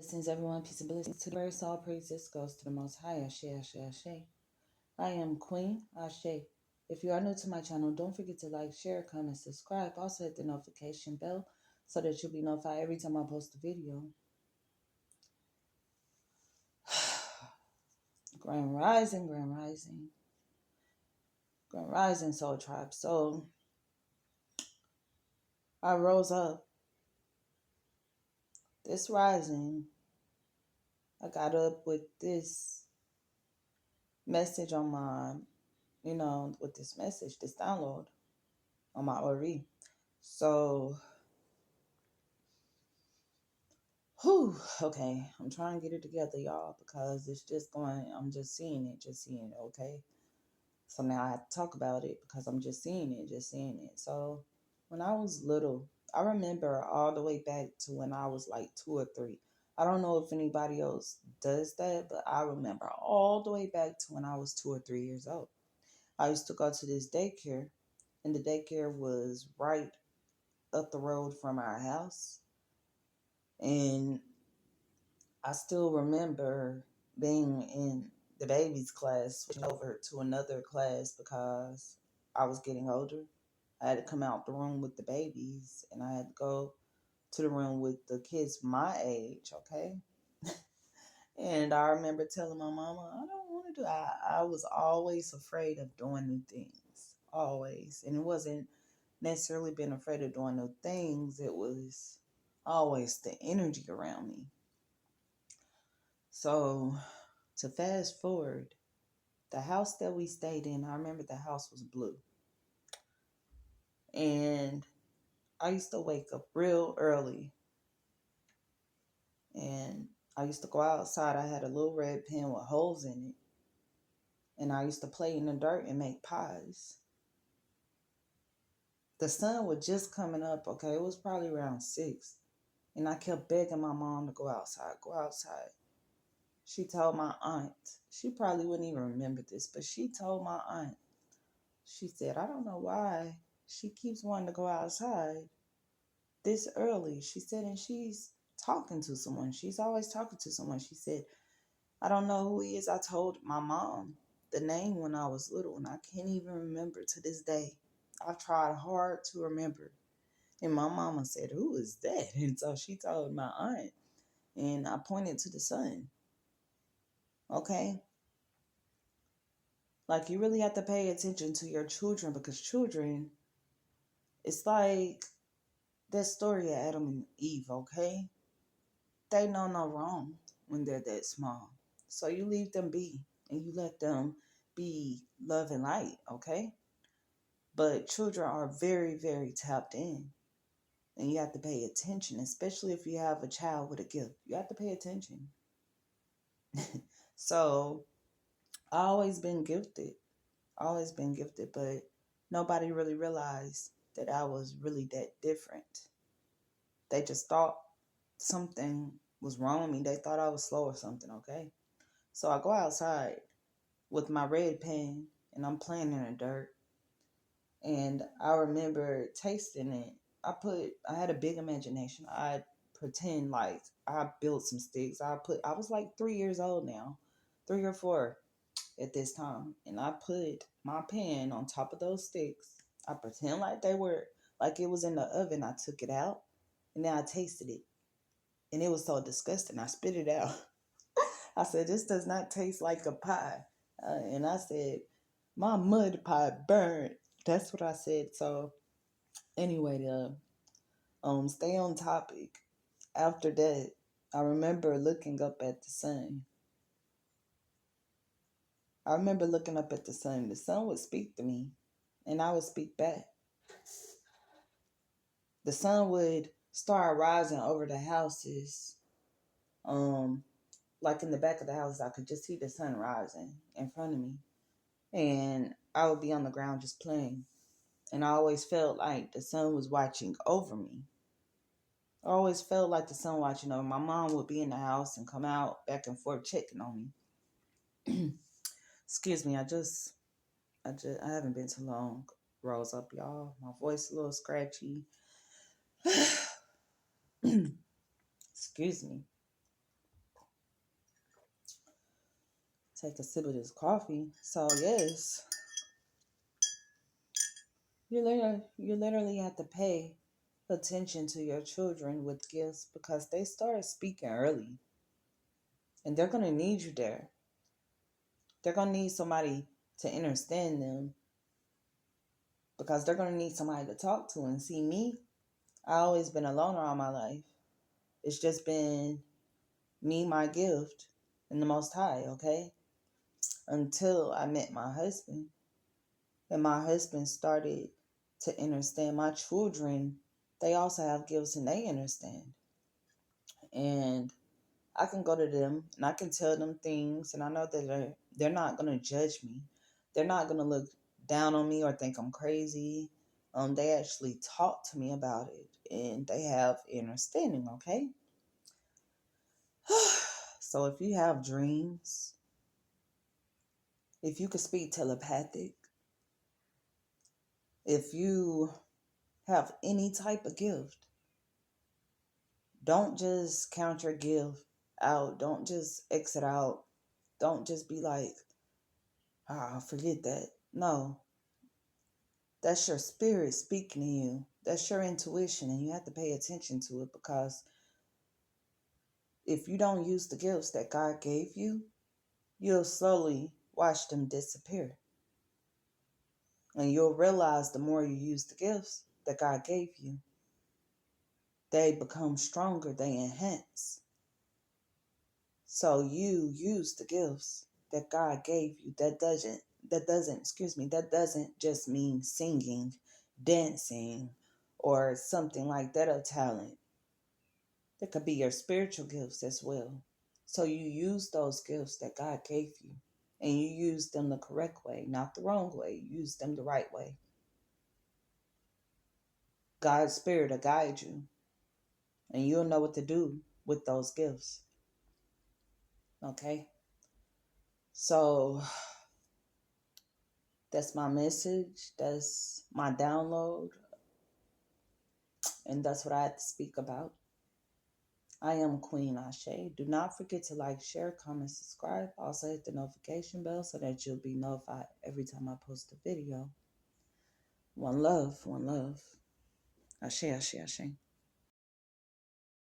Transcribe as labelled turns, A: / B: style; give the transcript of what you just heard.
A: Blessings, everyone. Peace and blessings to the verse. All praises goes to the Most High. Ashe, Ashe, Ashe. I am Queen Ashe. If you are new to my channel, don't forget to like, share, comment, subscribe. Also hit the notification bell so that you'll be notified every time I post a video. Grand Rising, Grand Rising, Grand Rising, Soul Tribe. So I rose up this rising. I got up with this message on my, with this message, this download on my Ori. So, okay. I'm trying to get it together, y'all, because it's just I'm just seeing it, okay? So now I have to talk about it because I'm just seeing it. So when I was little, I remember all the way back to when I was like 2 or 3. I don't know if anybody else does that, but I remember all the way back to when I was 2 or 3 years old. I used to go to this daycare, and the daycare was right up the road from our house. And I still remember being in the babies class, switching over to another class because I was getting older. I had to come out the room with the babies and I had to go to the room with the kids my age, okay? And I remember telling my mama, I don't want to do I was always afraid of doing new things. Always. And it wasn't necessarily being afraid of doing new things. It was always the energy around me. So to fast forward, the house that we stayed in, I remember the house was blue. And I used to wake up real early. And I used to go outside. I had a little red pen with holes in it. And I used to play in the dirt and make pies. The sun was just coming up, okay? It was probably around 6. And I kept begging my mom to go outside, go outside. She told my aunt, she probably wouldn't even remember this, but she told my aunt, she said, I don't know why she keeps wanting to go outside this early. She said, and she's talking to someone. She's always talking to someone. She said, I don't know who he is. I told my mom the name when I was little, and I can't even remember to this day. I've tried hard to remember. And my mama said, who is that? And so she told my aunt, and I pointed to the sun. Okay? Like, you really have to pay attention to your children because children, it's like that story of Adam and Eve, okay? They know no wrong when they're that small. So you leave them be and you let them be love and light, okay? But children are very, very tapped in. And you have to pay attention, especially if you have a child with a gift. You have to pay attention. So I always been gifted, but nobody really realized that I was really that different. They just thought something was wrong with me. They thought I was slow or something, okay? So I go outside with my red pen and I'm playing in the dirt. And I remember tasting it. I had a big imagination. I pretend like I built some sticks. I was like 3 years old now, 3 or 4 at this time. And I put my pen on top of those sticks. I pretend like like it was in the oven. I took it out and then I tasted it. And it was so disgusting. I spit it out. I said, this does not taste like a pie. And I said, my mud pie burned. That's what I said. So anyway, to stay on topic, after that, I remember looking up at the sun. I remember looking up at the sun. The sun would speak to me, and I would speak back. The sun would start rising over the houses. Like in the back of the house, I could just see the sun rising in front of me. And I would be on the ground just playing. And I always felt like the sun was watching over me. I always felt like the sun watching over. My mom would be in the house and come out back and forth checking on me. Excuse me, I haven't been too long. Rose up, y'all. My voice a little scratchy. Excuse me. take a sip of this coffee. So yes, you literally have to pay attention to your children with gifts because they start speaking early, and they're gonna need you there. They're gonna need somebody to understand them because they're gonna need somebody to talk to. And see me, I always been a loner all my life. It's just been me, my gift, and the Most High. Okay, until I met my husband. And my husband started to understand my children. They also have gifts and they understand. And I can go to them and I can tell them things, and I know that they're not gonna judge me. They're not gonna look down on me or think I'm crazy. They actually talk to me about it and they have understanding, okay? So if you have dreams, if you could speak telepathic, if you have any type of gift, don't just count your gift out. Don't just exit out. Don't just be like, forget that. No, that's your spirit speaking to you. That's your intuition, and you have to pay attention to it because if you don't use the gifts that God gave you, you'll slowly watch them disappear. And you'll realize the more you use the gifts that God gave you, they become stronger, they enhance. So you use the gifts that God gave you. That doesn't just mean singing, dancing, or something like that, a talent. That could be your spiritual gifts as well. So you use those gifts that God gave you and you use them the correct way, not the wrong way. You use them the right way. God's spirit will guide you and you'll know what to do with those gifts. Okay? So that's my message. That's my download. And that's what I had to speak about. I am Queen Ashe. Do not forget to like, share, comment, subscribe. Also hit the notification bell so that you'll be notified every time I post a video. One love, one love. Ashe, Ashe, Ashe.